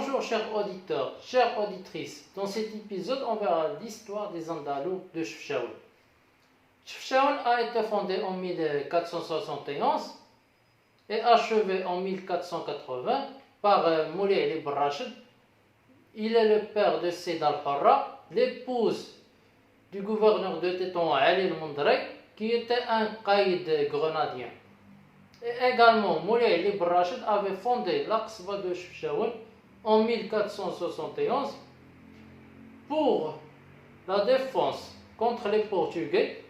Bonjour chers auditeurs, chères auditrices. Dans cet épisode, on verra l'histoire des Andalous de Chefchaouen. Chefchaouen a été fondé en 1471 et achevé en 1480 par Moulay Ibn Rachid. Il est le père de Saïd al-Harra, l'épouse du gouverneur de Tétouan Ali al-Mondreg, qui était un caïd grenadien. Et également, Moulay Ibn Rachid avait fondé l'Aqsba de Chefchaouen en 1471 pour la défense contre les Portugais,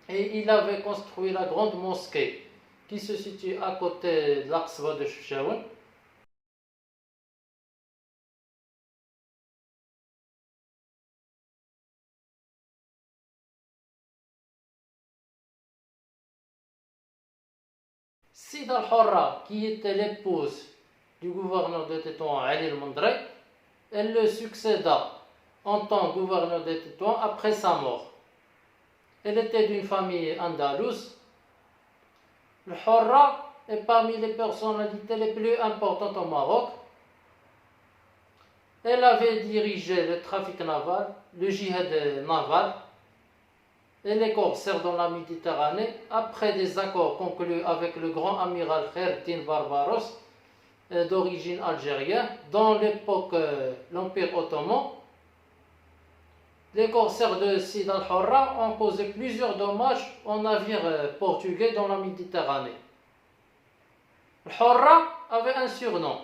et il avait construit la grande mosquée qui se situe à côté de l'Aqsba de Chefchaouen. Saïd al-Harra, qui était l'épouse du gouverneur de Tétouan Ali al-Mondreg, elle le succéda en tant que gouverneur de Tétouan après sa mort. Elle était d'une famille andalouse. Le Harra est parmi les personnalités les plus importantes au Maroc. Elle avait dirigé le trafic naval, le djihad naval et les corsaires dans la Méditerranée après des accords conclus avec le grand amiral Khaireddin Barbaros d'origine algérienne dans l'époque l'Empire ottoman. Les corsaires de Saïd al-Harra ont causé plusieurs dommages aux navires portugais dans la Méditerranée. Al-Harra avait un surnom,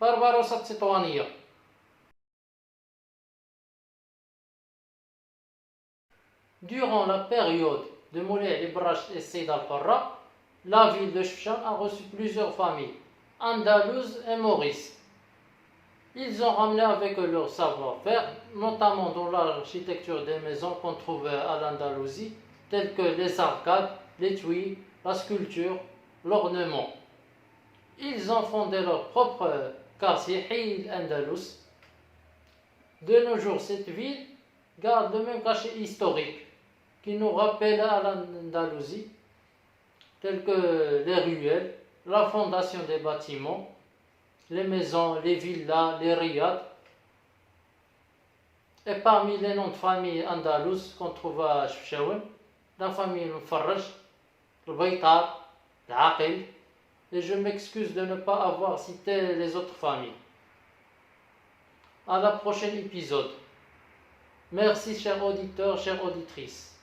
Barbaros at-Tétouania. Durant la période de Moulay Ibn Rachid et Saïd al-Harra, la ville de Chefchaouen a reçu plusieurs familles, andalouses et maurices. Ils ont ramené avec eux leur savoir-faire, notamment dans l'architecture des maisons qu'on trouve à l'Andalousie, telles que les arcades, les tuiles, la sculpture, l'ornement. Ils ont fondé leur propre quartier, Hiy Andalous. De nos jours, cette ville garde le même cachet historique qui nous rappelle à l'Andalousie, tels que les ruelles, la fondation des bâtiments, les maisons, les villas, les riads. Et parmi les noms de famille andalouses qu'on trouve à Chefchaouen, la famille Mfarraj, le Baytar, l'Aqil, et je m'excuse de ne pas avoir cité les autres familles. À la prochaine épisode. Merci chers auditeurs, chères auditrices.